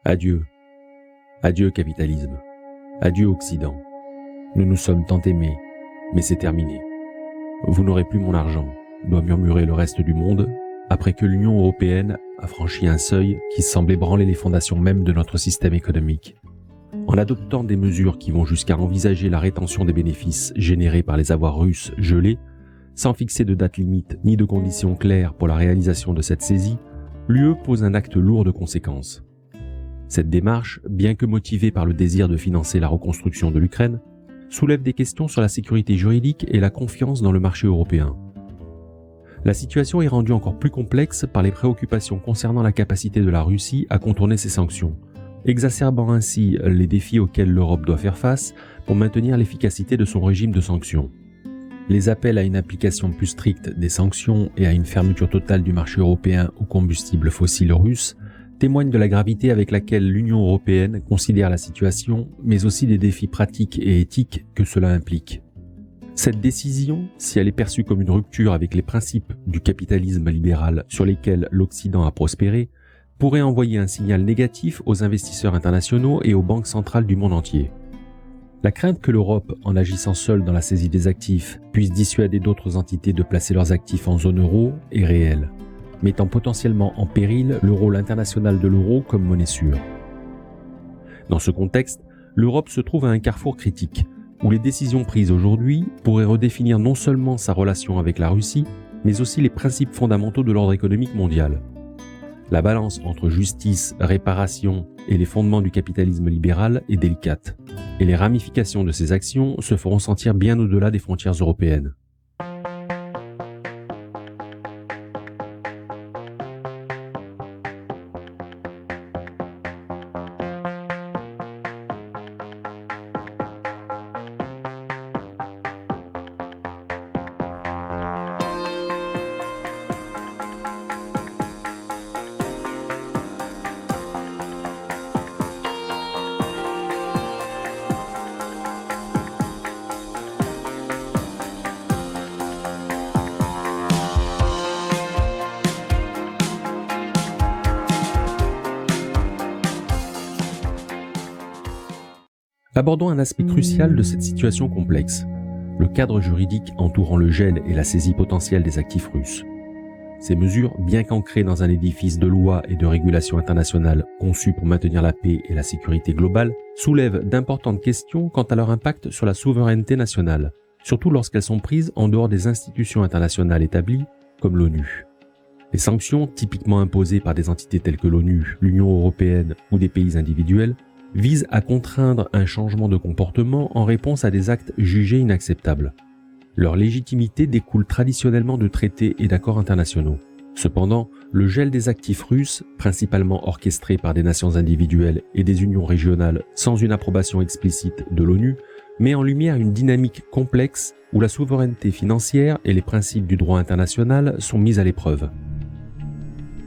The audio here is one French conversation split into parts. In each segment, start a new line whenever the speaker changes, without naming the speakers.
Adieu. Adieu capitalisme. Adieu Occident. Nous nous sommes tant aimés, mais c'est terminé. Vous n'aurez plus mon argent, doit murmurer le reste du monde, après que l'Union européenne a franchi un seuil qui semble ébranler les fondations mêmes de notre système économique. En adoptant des mesures qui vont jusqu'à envisager la rétention des bénéfices générés par les avoirs russes gelés, sans fixer de date limite ni de conditions claires pour la réalisation de cette saisie, l'UE pose un acte lourd de conséquences. Cette démarche, bien que motivée par le désir de financer la reconstruction de l'Ukraine, soulève des questions sur la sécurité juridique et la confiance dans le marché européen. La situation est rendue encore plus complexe par les préoccupations concernant la capacité de la Russie à contourner ces sanctions, exacerbant ainsi les défis auxquels l'Europe doit faire face pour maintenir l'efficacité de son régime de sanctions. Les appels à une application plus stricte des sanctions et à une fermeture totale du marché européen aux combustibles fossiles russes témoignent de la gravité avec laquelle l'Union européenne considère la situation, mais aussi des défis pratiques et éthiques que cela implique. Cette décision, si elle est perçue comme une rupture avec les principes du capitalisme libéral sur lesquels l'Occident a prospéré, pourrait envoyer un signal négatif aux investisseurs internationaux et aux banques centrales du monde entier. La crainte que l'Europe, en agissant seule dans la saisie des actifs, puisse dissuader d'autres entités de placer leurs actifs en zone euro est réelle, mettant potentiellement en péril le rôle international de l'euro comme monnaie sûre. Dans ce contexte, l'Europe se trouve à un carrefour critique, où les décisions prises aujourd'hui pourraient redéfinir non seulement sa relation avec la Russie, mais aussi les principes fondamentaux de l'ordre économique mondial. La balance entre justice, réparation et les fondements du capitalisme libéral est délicate, et les ramifications de ces actions se feront sentir bien au-delà des frontières européennes. Abordons un aspect crucial de cette situation complexe, le cadre juridique entourant le gel et la saisie potentielle des actifs russes. Ces mesures, bien qu'ancrées dans un édifice de loi et de régulation internationale conçu pour maintenir la paix et la sécurité globale, soulèvent d'importantes questions quant à leur impact sur la souveraineté nationale, surtout lorsqu'elles sont prises en dehors des institutions internationales établies, comme l'ONU. Les sanctions, typiquement imposées par des entités telles que l'ONU, l'Union européenne ou des pays individuels, vise à contraindre un changement de comportement en réponse à des actes jugés inacceptables. Leur légitimité découle traditionnellement de traités et d'accords internationaux. Cependant, le gel des actifs russes, principalement orchestré par des nations individuelles et des unions régionales sans une approbation explicite de l'ONU, met en lumière une dynamique complexe où la souveraineté financière et les principes du droit international sont mis à l'épreuve.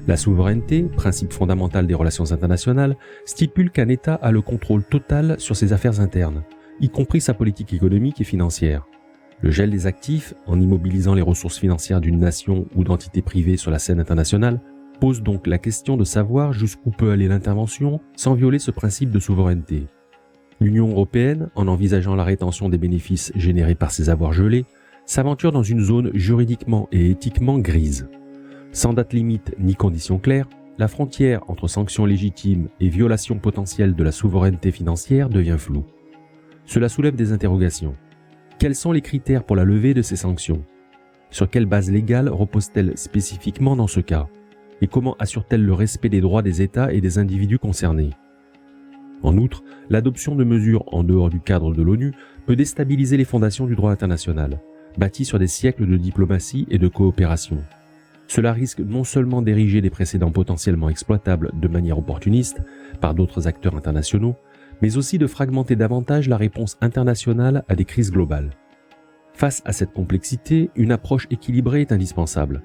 La souveraineté, principe fondamental des relations internationales, stipule qu'un État a le contrôle total sur ses affaires internes, y compris sa politique économique et financière. Le gel des actifs, en immobilisant les ressources financières d'une nation ou d'entités privées sur la scène internationale, pose donc la question de savoir jusqu'où peut aller l'intervention sans violer ce principe de souveraineté. L'Union européenne, en envisageant la rétention des bénéfices générés par ces avoirs gelés, s'aventure dans une zone juridiquement et éthiquement grise. Sans date limite ni conditions claires, la frontière entre sanctions légitimes et violations potentielles de la souveraineté financière devient floue. Cela soulève des interrogations. Quels sont les critères pour la levée de ces sanctions ? Sur quelle base légale repose-t-elle spécifiquement dans ce cas ? Et comment assure-t-elle le respect des droits des États et des individus concernés ? En outre, l'adoption de mesures en dehors du cadre de l'ONU peut déstabiliser les fondations du droit international, bâties sur des siècles de diplomatie et de coopération. Cela risque non seulement d'ériger des précédents potentiellement exploitables de manière opportuniste par d'autres acteurs internationaux, mais aussi de fragmenter davantage la réponse internationale à des crises globales. Face à cette complexité, une approche équilibrée est indispensable.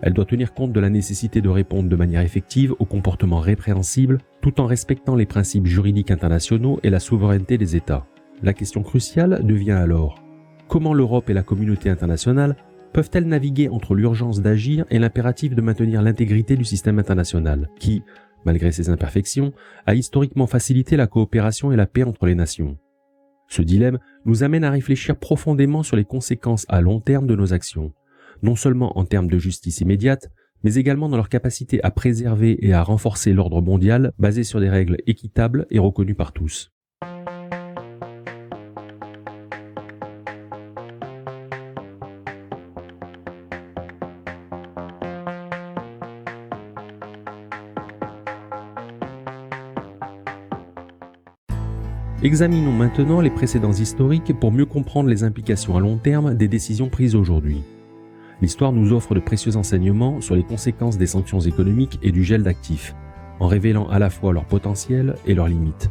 Elle doit tenir compte de la nécessité de répondre de manière effective aux comportements répréhensibles, tout en respectant les principes juridiques internationaux et la souveraineté des États. La question cruciale devient alors: comment l'Europe et la communauté internationale peuvent-elles naviguer entre l'urgence d'agir et l'impératif de maintenir l'intégrité du système international, qui, malgré ses imperfections, a historiquement facilité la coopération et la paix entre les nations. Ce dilemme nous amène à réfléchir profondément sur les conséquences à long terme de nos actions, non seulement en termes de justice immédiate, mais également dans leur capacité à préserver et à renforcer l'ordre mondial basé sur des règles équitables et reconnues par tous. Examinons maintenant les précédents historiques pour mieux comprendre les implications à long terme des décisions prises aujourd'hui. L'histoire nous offre de précieux enseignements sur les conséquences des sanctions économiques et du gel d'actifs, en révélant à la fois leur potentiel et leurs limites.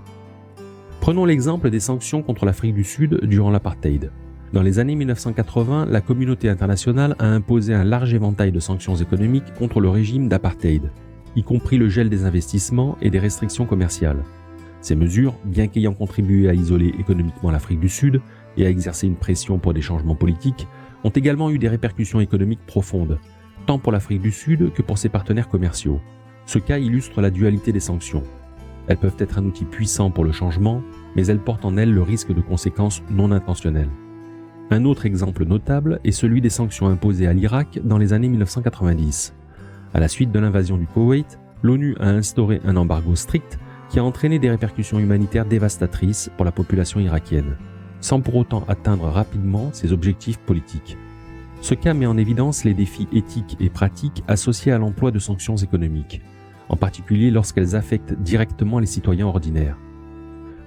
Prenons l'exemple des sanctions contre l'Afrique du Sud durant l'apartheid. Dans les années 1980, la communauté internationale a imposé un large éventail de sanctions économiques contre le régime d'apartheid, y compris le gel des investissements et des restrictions commerciales. Ces mesures, bien qu'ayant contribué à isoler économiquement l'Afrique du Sud et à exercer une pression pour des changements politiques, ont également eu des répercussions économiques profondes, tant pour l'Afrique du Sud que pour ses partenaires commerciaux. Ce cas illustre la dualité des sanctions. Elles peuvent être un outil puissant pour le changement, mais elles portent en elles le risque de conséquences non intentionnelles. Un autre exemple notable est celui des sanctions imposées à l'Irak dans les années 1990. À la suite de l'invasion du Koweït, l'ONU a instauré un embargo strict qui a entraîné des répercussions humanitaires dévastatrices pour la population irakienne, sans pour autant atteindre rapidement ses objectifs politiques. Ce cas met en évidence les défis éthiques et pratiques associés à l'emploi de sanctions économiques, en particulier lorsqu'elles affectent directement les citoyens ordinaires.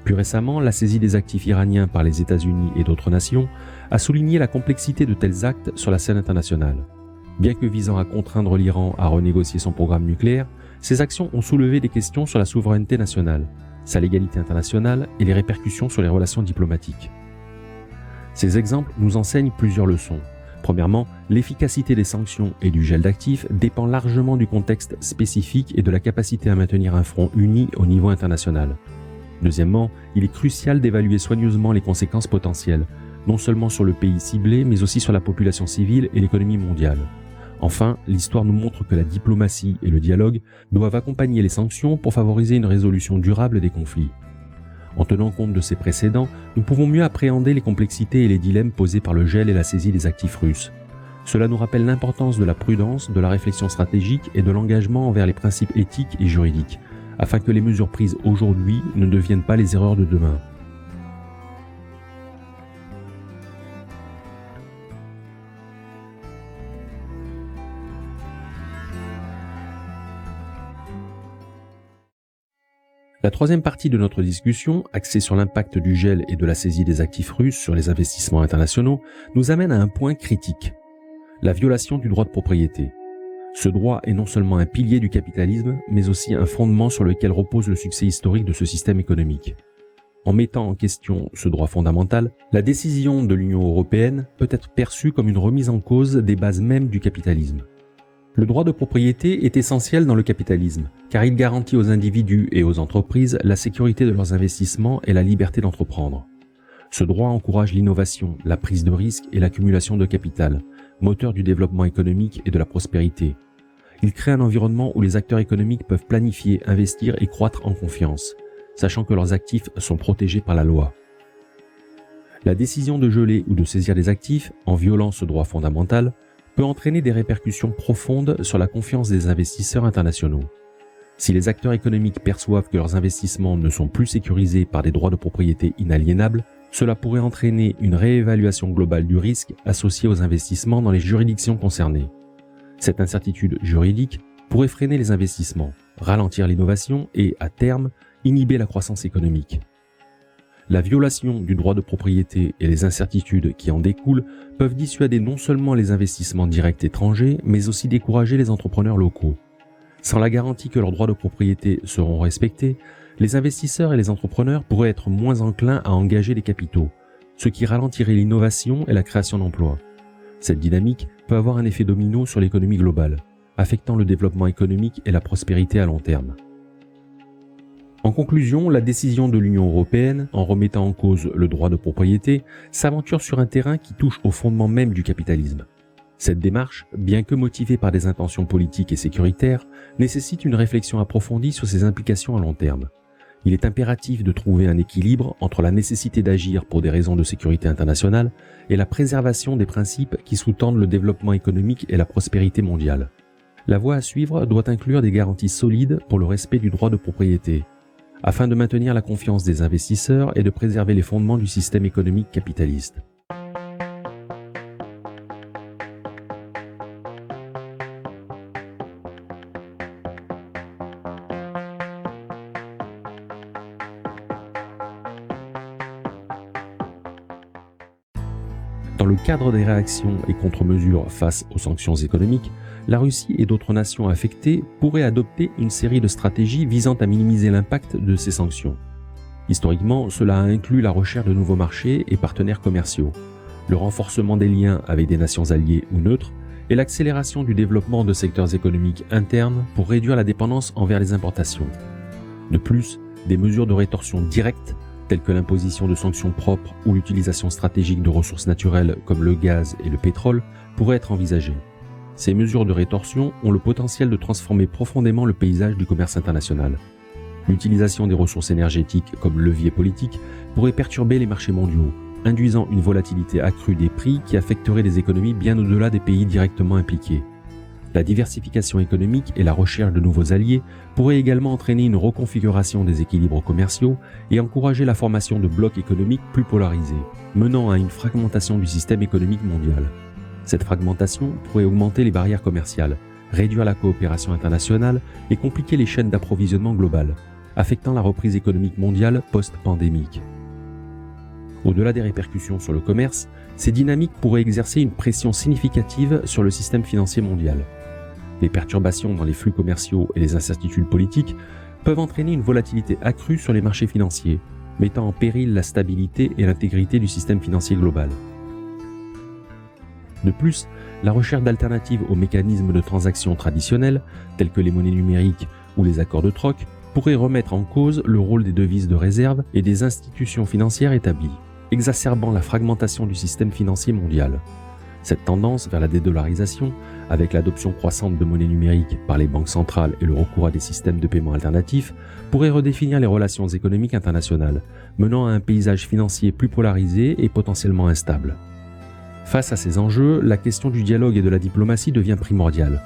Plus récemment, la saisie des actifs iraniens par les États-Unis et d'autres nations a souligné la complexité de tels actes sur la scène internationale. Bien que visant à contraindre l'Iran à renégocier son programme nucléaire, ces actions ont soulevé des questions sur la souveraineté nationale, sa légalité internationale et les répercussions sur les relations diplomatiques. Ces exemples nous enseignent plusieurs leçons. Premièrement, l'efficacité des sanctions et du gel d'actifs dépend largement du contexte spécifique et de la capacité à maintenir un front uni au niveau international. Deuxièmement, il est crucial d'évaluer soigneusement les conséquences potentielles, non seulement sur le pays ciblé, mais aussi sur la population civile et l'économie mondiale. Enfin, l'histoire nous montre que la diplomatie et le dialogue doivent accompagner les sanctions pour favoriser une résolution durable des conflits. En tenant compte de ces précédents, nous pouvons mieux appréhender les complexités et les dilemmes posés par le gel et la saisie des actifs russes. Cela nous rappelle l'importance de la prudence, de la réflexion stratégique et de l'engagement envers les principes éthiques et juridiques, afin que les mesures prises aujourd'hui ne deviennent pas les erreurs de demain. La troisième partie de notre discussion, axée sur l'impact du gel et de la saisie des actifs russes sur les investissements internationaux, nous amène à un point critique, la violation du droit de propriété. Ce droit est non seulement un pilier du capitalisme, mais aussi un fondement sur lequel repose le succès historique de ce système économique. En mettant en question ce droit fondamental, la décision de l'Union européenne peut être perçue comme une remise en cause des bases mêmes du capitalisme. Le droit de propriété est essentiel dans le capitalisme, car il garantit aux individus et aux entreprises la sécurité de leurs investissements et la liberté d'entreprendre. Ce droit encourage l'innovation, la prise de risque et l'accumulation de capital, moteur du développement économique et de la prospérité. Il crée un environnement où les acteurs économiques peuvent planifier, investir et croître en confiance, sachant que leurs actifs sont protégés par la loi. La décision de geler ou de saisir des actifs, en violant ce droit fondamental, peut entraîner des répercussions profondes sur la confiance des investisseurs internationaux. Si les acteurs économiques perçoivent que leurs investissements ne sont plus sécurisés par des droits de propriété inaliénables, cela pourrait entraîner une réévaluation globale du risque associé aux investissements dans les juridictions concernées. Cette incertitude juridique pourrait freiner les investissements, ralentir l'innovation et, à terme, inhiber la croissance économique. La violation du droit de propriété et les incertitudes qui en découlent peuvent dissuader non seulement les investissements directs étrangers, mais aussi décourager les entrepreneurs locaux. Sans la garantie que leurs droits de propriété seront respectés, les investisseurs et les entrepreneurs pourraient être moins enclins à engager des capitaux, ce qui ralentirait l'innovation et la création d'emplois. Cette dynamique peut avoir un effet domino sur l'économie globale, affectant le développement économique et la prospérité à long terme. En conclusion, la décision de l'Union européenne, en remettant en cause le droit de propriété, s'aventure sur un terrain qui touche au fondement même du capitalisme. Cette démarche, bien que motivée par des intentions politiques et sécuritaires, nécessite une réflexion approfondie sur ses implications à long terme. Il est impératif de trouver un équilibre entre la nécessité d'agir pour des raisons de sécurité internationale et la préservation des principes qui sous-tendent le développement économique et la prospérité mondiale. La voie à suivre doit inclure des garanties solides pour le respect du droit de propriété, afin de maintenir la confiance des investisseurs et de préserver les fondements du système économique capitaliste. Dans le cadre des réactions et contre-mesures face aux sanctions économiques, la Russie et d'autres nations affectées pourraient adopter une série de stratégies visant à minimiser l'impact de ces sanctions. Historiquement, cela a inclus la recherche de nouveaux marchés et partenaires commerciaux, le renforcement des liens avec des nations alliées ou neutres, et l'accélération du développement de secteurs économiques internes pour réduire la dépendance envers les importations. De plus, des mesures de rétorsion directes telles que l'imposition de sanctions propres ou l'utilisation stratégique de ressources naturelles comme le gaz et le pétrole, pourraient être envisagées. Ces mesures de rétorsion ont le potentiel de transformer profondément le paysage du commerce international. L'utilisation des ressources énergétiques comme levier politique pourrait perturber les marchés mondiaux, induisant une volatilité accrue des prix qui affecterait les économies bien au-delà des pays directement impliqués. La diversification économique et la recherche de nouveaux alliés pourraient également entraîner une reconfiguration des équilibres commerciaux et encourager la formation de blocs économiques plus polarisés, menant à une fragmentation du système économique mondial. Cette fragmentation pourrait augmenter les barrières commerciales, réduire la coopération internationale et compliquer les chaînes d'approvisionnement globales, affectant la reprise économique mondiale post-pandémique. Au-delà des répercussions sur le commerce, ces dynamiques pourraient exercer une pression significative sur le système financier mondial. Les perturbations dans les flux commerciaux et les incertitudes politiques peuvent entraîner une volatilité accrue sur les marchés financiers, mettant en péril la stabilité et l'intégrité du système financier global. De plus, la recherche d'alternatives aux mécanismes de transaction traditionnels, tels que les monnaies numériques ou les accords de troc, pourrait remettre en cause le rôle des devises de réserve et des institutions financières établies, exacerbant la fragmentation du système financier mondial. Cette tendance vers la dédollarisation, avec l'adoption croissante de monnaies numériques par les banques centrales et le recours à des systèmes de paiement alternatifs, pourrait redéfinir les relations économiques internationales, menant à un paysage financier plus polarisé et potentiellement instable. Face à ces enjeux, la question du dialogue et de la diplomatie devient primordiale.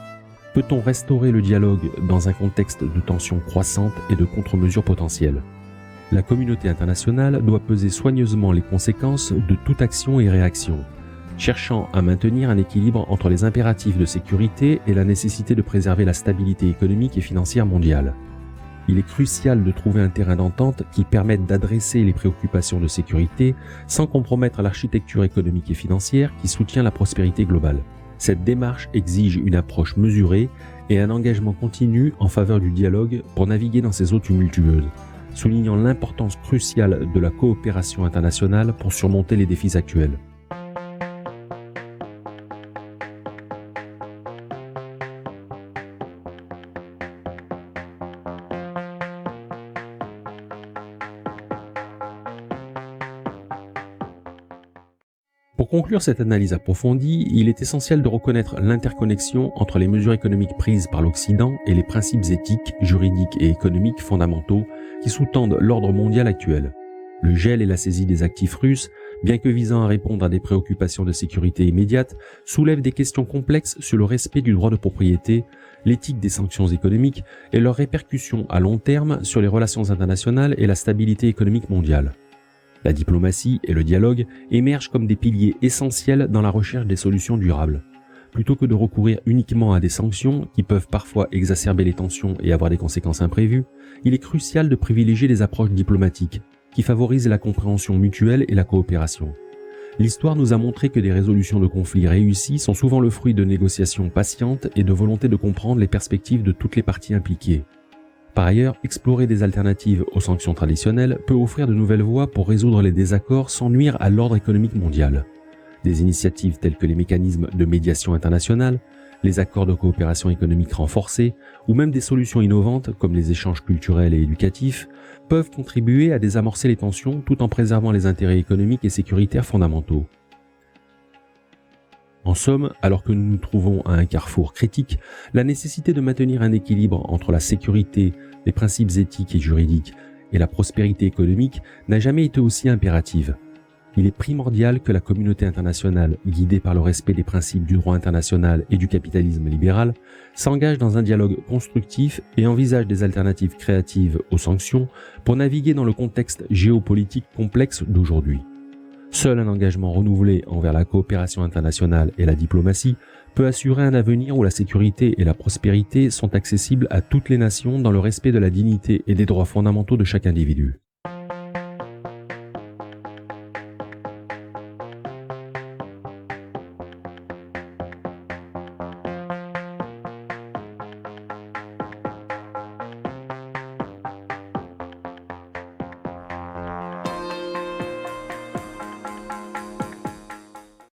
Peut-on restaurer le dialogue dans un contexte de tensions croissantes et de contre-mesures potentielles ? La communauté internationale doit peser soigneusement les conséquences de toute action et réaction, cherchant à maintenir un équilibre entre les impératifs de sécurité et la nécessité de préserver la stabilité économique et financière mondiale. Il est crucial de trouver un terrain d'entente qui permette d'adresser les préoccupations de sécurité sans compromettre l'architecture économique et financière qui soutient la prospérité globale. Cette démarche exige une approche mesurée et un engagement continu en faveur du dialogue pour naviguer dans ces eaux tumultueuses, soulignant l'importance cruciale de la coopération internationale pour surmonter les défis actuels. Pour conclure cette analyse approfondie, il est essentiel de reconnaître l'interconnexion entre les mesures économiques prises par l'Occident et les principes éthiques, juridiques et économiques fondamentaux qui sous-tendent l'ordre mondial actuel. Le gel et la saisie des actifs russes, bien que visant à répondre à des préoccupations de sécurité immédiates, soulèvent des questions complexes sur le respect du droit de propriété, l'éthique des sanctions économiques et leurs répercussions à long terme sur les relations internationales et la stabilité économique mondiale. La diplomatie et le dialogue émergent comme des piliers essentiels dans la recherche des solutions durables. Plutôt que de recourir uniquement à des sanctions qui peuvent parfois exacerber les tensions et avoir des conséquences imprévues, il est crucial de privilégier des approches diplomatiques qui favorisent la compréhension mutuelle et la coopération. L'histoire nous a montré que des résolutions de conflits réussies sont souvent le fruit de négociations patientes et de volonté de comprendre les perspectives de toutes les parties impliquées. Par ailleurs, explorer des alternatives aux sanctions traditionnelles peut offrir de nouvelles voies pour résoudre les désaccords sans nuire à l'ordre économique mondial. Des initiatives telles que les mécanismes de médiation internationale, les accords de coopération économique renforcés ou même des solutions innovantes comme les échanges culturels et éducatifs peuvent contribuer à désamorcer les tensions tout en préservant les intérêts économiques et sécuritaires fondamentaux. En somme, alors que nous nous trouvons à un carrefour critique, la nécessité de maintenir un équilibre entre la sécurité, les principes éthiques et juridiques et la prospérité économique n'a jamais été aussi impérative. Il est primordial que la communauté internationale, guidée par le respect des principes du droit international et du capitalisme libéral, s'engage dans un dialogue constructif et envisage des alternatives créatives aux sanctions pour naviguer dans le contexte géopolitique complexe d'aujourd'hui. Seul un engagement renouvelé envers la coopération internationale et la diplomatie peut assurer un avenir où la sécurité et la prospérité sont accessibles à toutes les nations dans le respect de la dignité et des droits fondamentaux de chaque individu.